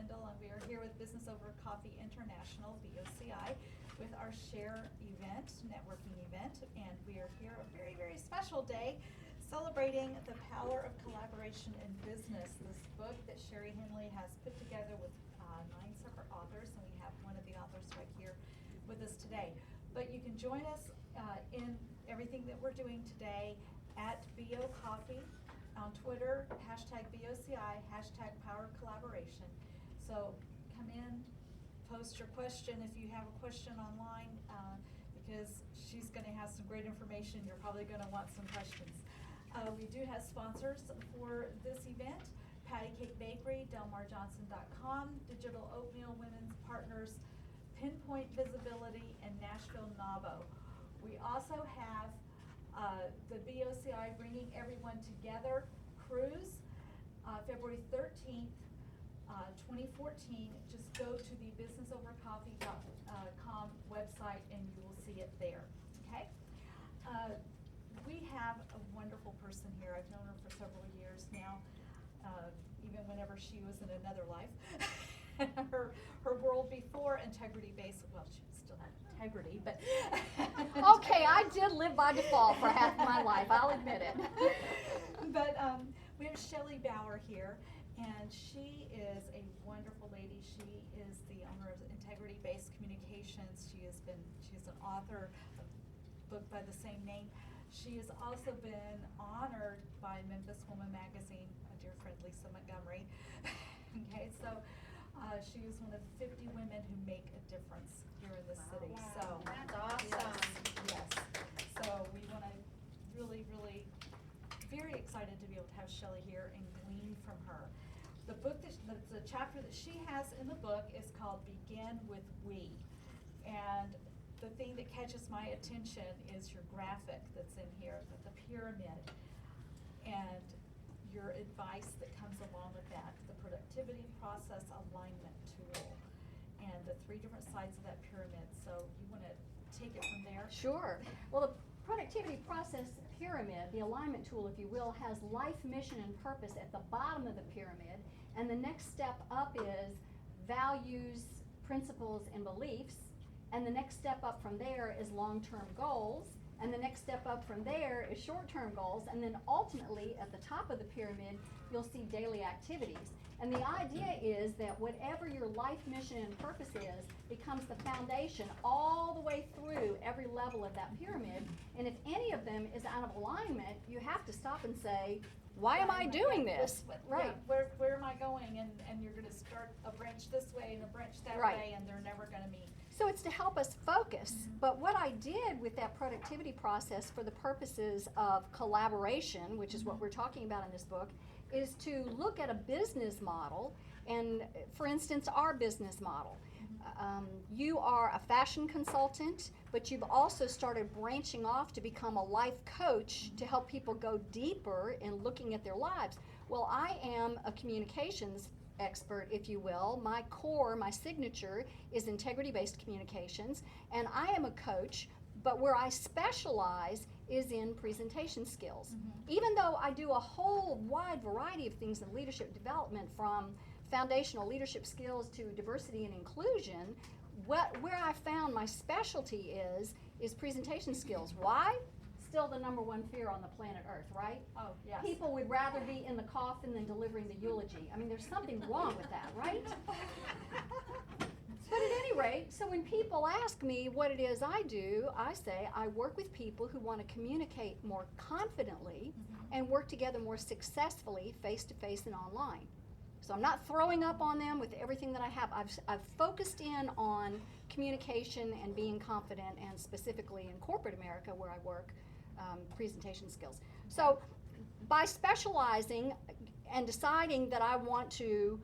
Bindle, and we are here with Business Over Coffee International, BOCI, with our Share event, networking event, and we are here a very, very special day celebrating the power of collaboration in business. This book that Sherry Henley has put together with 9 separate authors, and we have one of the authors right here with us today. But you can join us in everything that we're doing today at BO Coffee on Twitter, hashtag BOCI, hashtag Power of Collaboration. So come in, post your question if you have a question online, because she's going to have some great information. You're probably going to want some questions. We do have sponsors for this event: Patty Cake Bakery, DelmarJohnson.com, Digital Oatmeal Women's Partners, Pinpoint Visibility, and Nashville Nabo. We also have the BOCI Bringing Everyone Together cruise, February 13th, 2014. Just go to the businessovercoffee.com website and you will see it there. Okay. We have a wonderful person here. I've known her for several years now, even whenever she was in another life. her world before integrity-based, well, she still had integrity, but okay, I did live by default for half my life, I'll admit it. But we have Shelley Baur here, and she is a wonderful lady. She is the owner of Integrity-Based Communications. She's an author of a book by the same name. She has also been honored by Memphis Woman Magazine, a dear friend, Lisa Montgomery. Okay, so she is one of 50 women who make a difference here in the city. Wow. So that's awesome. Yes. So we want to really, really, very excited to be able to have Shelley here and glean from her. The book, the chapter that she has in the book is called Begin with We. And the thing that catches my attention is your graphic that's in here, the pyramid, and your advice that comes along with that, the productivity process alignment tool, and the 3 different sides of that pyramid. So you want to take it from there? Sure. Well, the productivity process pyramid, the alignment tool, if you will, has life, mission, and purpose at the bottom of the pyramid, and the next step up is values, principles, and beliefs. And the next step up from there is long-term goals, and the next step up from there is short-term goals, and then ultimately at the top of the pyramid you'll see daily activities. And the idea is that whatever your life mission and purpose is becomes the foundation all the way through every level of that pyramid, and if any of them is out of alignment, you have to stop and say, why am I doing this? Right. Where am I going? And you're going to start a branch this way and a branch that way, and they're never going to meet. So it's to help us focus. But what I did with that productivity process for the purposes of collaboration, which is what we're talking about in this book, is to look at a business model, and for instance, our business model. You are a fashion consultant, but you've also started branching off to become a life coach to help people go deeper in looking at their lives. Well, I am a communications expert, if you will. My core, my signature is integrity-based communications, and I am a coach, but where I specialize is in presentation skills. Even though I do a whole wide variety of things in leadership development, from foundational leadership skills to diversity and inclusion, where I found my specialty is presentation skills. Why? Still the #1 fear on the planet Earth, right? Oh, yes. People would rather be in the coffin than delivering the eulogy. I mean, there's something wrong with that, right? But at any rate, so when people ask me what it is I do, I say I work with people who want to communicate more confidently and work together more successfully face-to-face and online. So I'm not throwing up on them with everything that I have. I've focused in on communication and being confident, and specifically in corporate America where I work, presentation skills. So by specializing and deciding that I want to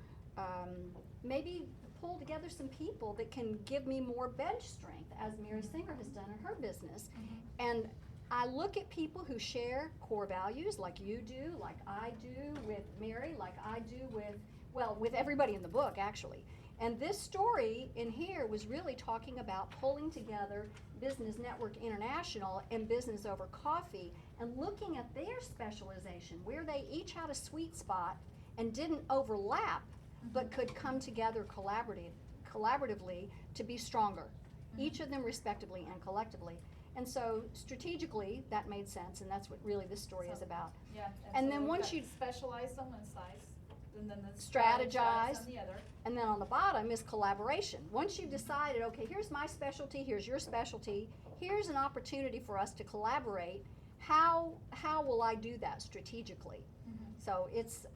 maybe pull together some people that can give me more bench strength, as Mary Singer has done in her business, and I look at people who share core values like you do, like I do with Mary, like I do with everybody in the book, actually. And this story in here was really talking about pulling together Business Network International and Business Over Coffee and looking at their specialization, where they each had a sweet spot and didn't overlap, but could come together collaboratively to be stronger, each of them respectively and collectively. And so strategically, that made sense, and that's what really this story is about. Yeah. And so then we've once got you specialize on one side, and then the strategize, on the other. and then on the bottom is collaboration. Once you've decided, okay, here's my specialty, here's your specialty, here's an opportunity for us to collaborate, how will I do that strategically? So it's,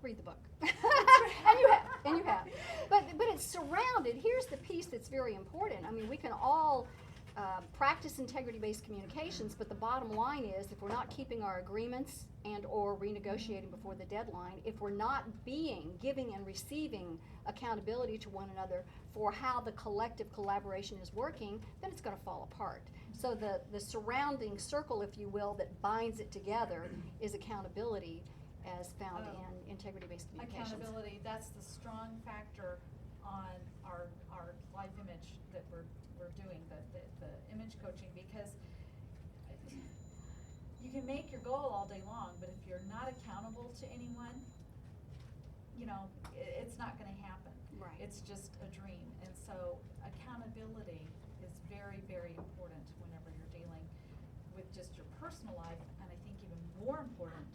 read the book. and you have. But it's surrounded, here's the piece that's very important. I mean, we can all practice integrity-based communications, but the bottom line is if we're not keeping our agreements and or renegotiating before the deadline, if we're not giving and receiving accountability to one another for how the collective collaboration is working, then it's going to fall apart. So the surrounding circle, if you will, that binds it together is accountability as found in integrity-based communications. Accountability, that's the strong factor on our live image that we're doing, the image coaching, because you can make your goal all day long, but if you're not accountable to anyone, it's not going to happen. Right. It's just a dream. And so accountability is very, very important whenever you're dealing with just your personal life, and I think even more important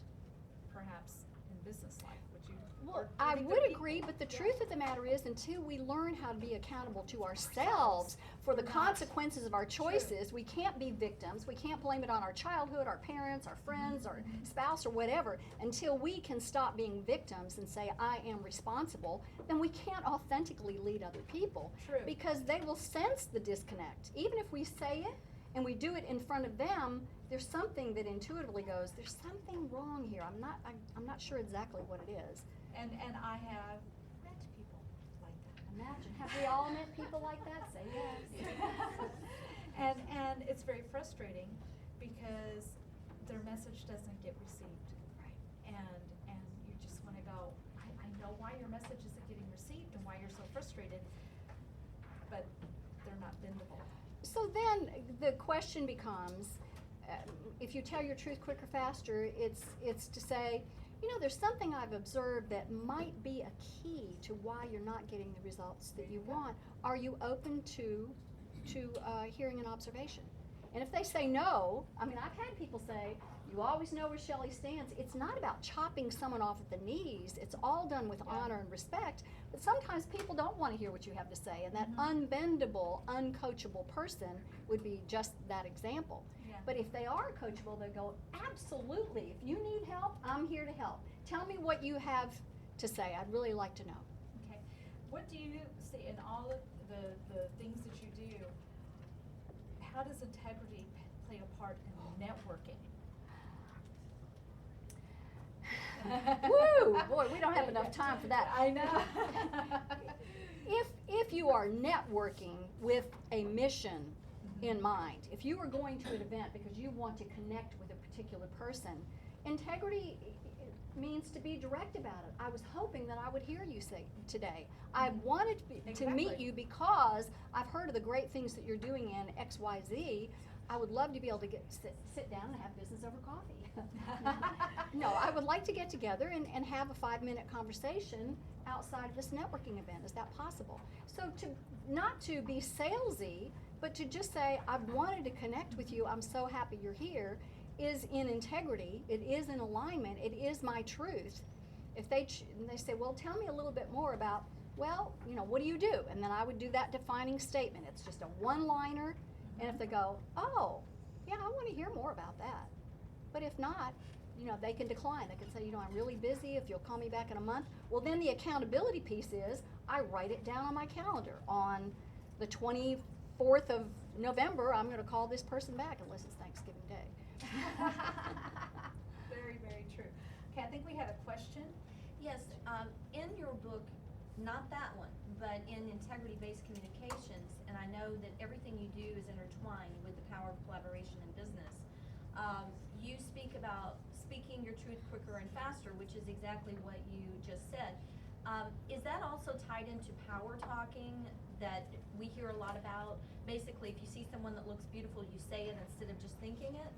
perhaps in business life. Would you? Well, I would agree, but the truth of the matter is, until we learn how to be accountable to ourselves for the consequences of our choices, we can't be victims. We can't blame it on our childhood, our parents, our friends, our spouse, or whatever. Until we can stop being victims and say, I am responsible, then we can't authentically lead other people. True. Because they will sense the disconnect. Even if we say it and we do it in front of them, there's something that intuitively goes, there's something wrong here. I'm not sure exactly what it is. And I have met people like that. Imagine, have we all met people like that? Say yes. and it's very frustrating because their message doesn't get received. Right. And you just want to go, I know why your message isn't getting received and why you're so frustrated, but they're not bendable. So then the question becomes, if you tell your truth quicker, faster, it's to say, there's something I've observed that might be a key to why you're not getting the results that you want. Are you open to hearing an observation? And if they say no, I've had people say, you always know where Shelley stands. It's not about chopping someone off at the knees. It's all done with honor and respect. But sometimes people don't want to hear what you have to say, and that unbendable, uncoachable person would be just that example. Yeah. But if they are coachable, they go, absolutely. If you need help, I'm here to help. Tell me what you have to say. I'd really like to know. Okay. What do you see in all of the things that you do? How does integrity play a part in networking? Woo! Boy, we don't have enough time for that. I know. If you are networking with a mission in mind, if you are going to an event because you want to connect with a particular person, integrity means to be direct about it. I was hoping that I would hear you say today. I wanted to meet you because I've heard of the great things that you're doing in XYZ. I would love to be able to sit down and have business over coffee. No, I would like to get together and have a 5-minute conversation outside of this networking event. Is that possible? So not to be salesy, but to just say, I've wanted to connect with you, I'm so happy you're here, is in integrity, it is in alignment, it is my truth. If they say, well, tell me a little bit more about, well, what do you do? And then I would do that defining statement. It's just a one-liner, and if they go, oh, yeah, I want to hear more about that. But if not, they can decline. They can say, I'm really busy, if you'll call me back in a month. Well, then the accountability piece is, I write it down on my calendar. On the 24th of November, I'm going to call this person back, unless it's Thanksgiving Day. Very, very true. Okay, I think we had a question. Yes, in your book, not that one, but in integrity-based communications, and I know that everything you do is intertwined with the power of collaboration in business. You speak about speaking your truth quicker and faster, which is exactly what you just said. Is that also tied into power talking that we hear a lot about? Basically, if you see someone that looks beautiful, you say it instead of just thinking it?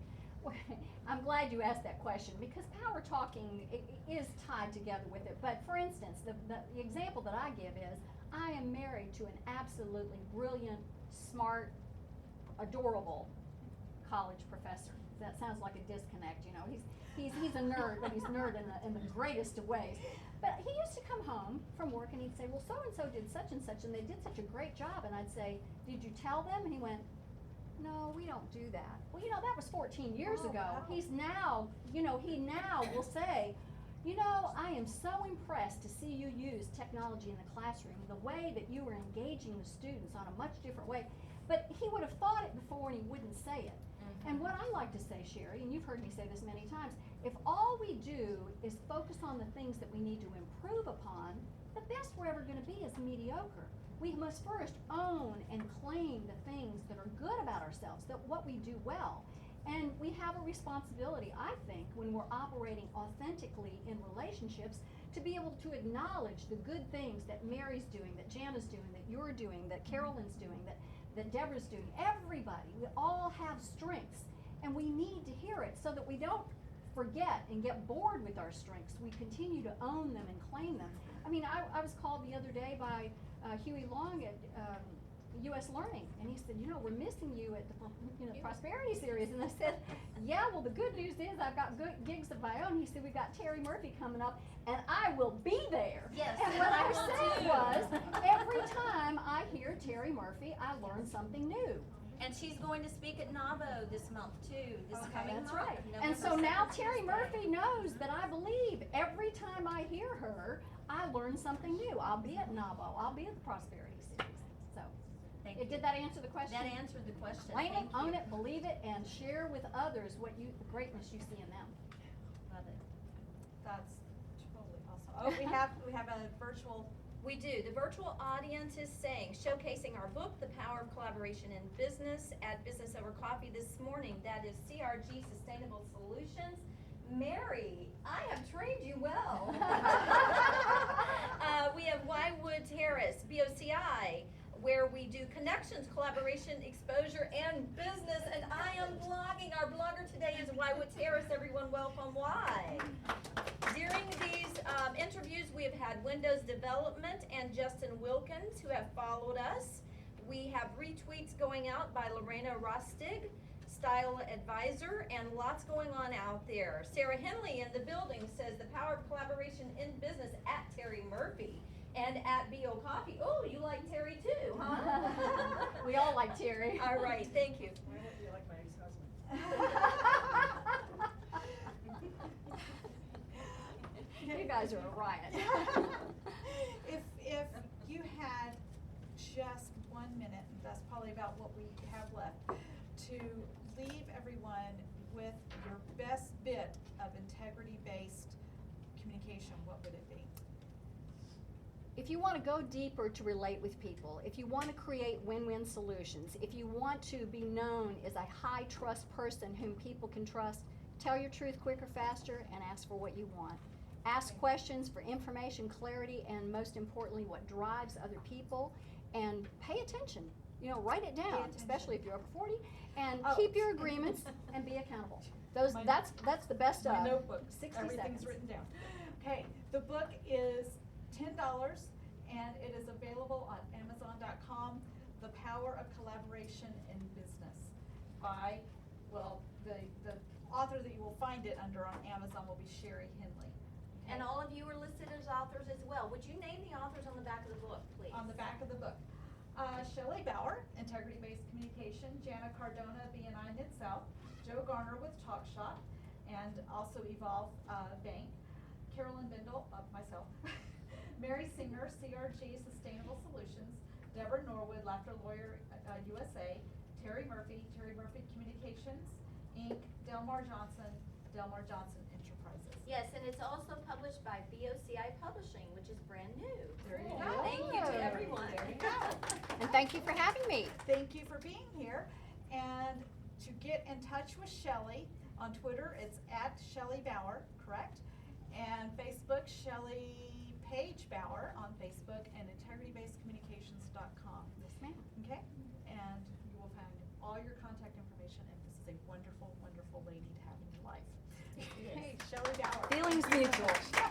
I'm glad you asked that question because power talking is tied together with it. But for instance, the example that I give is I am married to an absolutely brilliant, smart, adorable college professor. That sounds like a disconnect, you know. He's a nerd, but he's a nerd in the greatest of ways. But he used to come home from work and he'd say, well, so-and-so did such and such and they did such a great job. And I'd say, did you tell them? And he went, no, we don't do that. Well, you know, that was 14 years ago. Wow. He's now, you know, he now will say, you know, I am so impressed to see you use technology in the classroom, the way that you are engaging the students on a much different way. But he would have thought it before and he wouldn't say it. And what I like to say, Sherry, and you've heard me say this many times, if all we do is focus on the things that we need to improve upon, the best we're ever going to be is mediocre. We must first own and claim the things that are good about ourselves, that what we do well. And we have a responsibility, I think, when we're operating authentically in relationships, to be able to acknowledge the good things that Mary's doing, that Jana's doing, that you're doing, that Carolyn's doing, that Deborah's doing. Everybody, we all have strengths, and we need to hear it so that we don't forget and get bored with our strengths. We continue to own them and claim them. I mean, I was called the other day by Huey Long at U.S. Learning, and he said, you know, we're missing you at the Prosperity Series. And I said, yeah, well, the good news is I've got good gigs of my own. He said, we've got Terry Murphy coming up, and I will be there. Yes, And what I said was, every time I hear Terry Murphy, I learn something new. And she's going to speak at NAVO this month too, this Okay, coming That's month. right. November And so now 2nd, Terry Tuesday. Murphy knows that I believe every time I hear her, I learn something new. I'll be at NAVO. I'll be at the Prosperity Series. So, Thank you. did that answer the question? That answered the question. Claim it, Thank own you. it, believe it, and share with others what the greatness you see in them. Love it. That's totally awesome. Oh, we have a virtual. We do. The virtual audience is saying, showcasing our book, The Power of Collaboration in Business, at Business Over Coffee this morning. That is CRG Sustainable Solutions. Mary, I have trained you well. We have Wywood Terrace, BOCI, where we do connections, collaboration, exposure, and business. And I am blogging. Our blogger today is Wywood Terrace. Everyone, welcome. Why? During these interviews, we have had Windows Development and Justin Wilkins, who have followed us. We have retweets going out by Lorena Rostig, Style Advisor, and lots going on out there. Sarah Henley in the building says the power of collaboration in business at Terry Murphy and at B.O. Coffee. Oh, you like Terry too, huh? We all like Terry. All right, thank you. Why don't you like my ex-husband? You guys are a riot. If you had just 1 minute, and that's probably about what we have left, to leave everyone with your best bit of integrity-based communication, what would it be? If you want to go deeper to relate with people, if you want to create win-win solutions, if you want to be known as a high-trust person whom people can trust, tell your truth quicker, faster, and ask for what you want. Ask questions for information, clarity, and most importantly, what drives other people, and pay attention. You know, write it down, especially if you're over 40, and Oh. keep your agreements and be accountable. My- That's the best My of notebook, 60 everything's seconds. written down. Okay, the book is $10 and it is available on Amazon.com, The Power of Collaboration in Business by, well, the author that you will find it under on Amazon will be Shelley Henley. And all of you are listed as authors as well. Would you name the authors on the back of the book, please? On the back of the book. Shelley Baur, Integrity-Based Communication, Jana Cardona, BNI Mid-South, Joe Garner with Talk Shop, and also Evolve Bank, Carolyn Bindle, myself, Mary Singer, CRG Sustainable Solutions, Deborah Norwood, Laughter Lawyer USA, Terry Murphy Communications, Inc., Delmar Johnson Enterprises. Yes, and it's also published by BOCI Publishing, which is brand new. There you Cool. go. Thank you to everyone. There you go. And thank you for having me. Thank you for being here. And to get in touch with Shelley, on Twitter, it's at Shelley Baur, correct? And Facebook, Shelley Page Baur on Facebook, and integritybasedcommunications.com. Yes, ma'am. Okay? And you will find all your contact information, and this is a wonderful, wonderful lady to Shelley Baur. Feelings Thank you so mutual. much.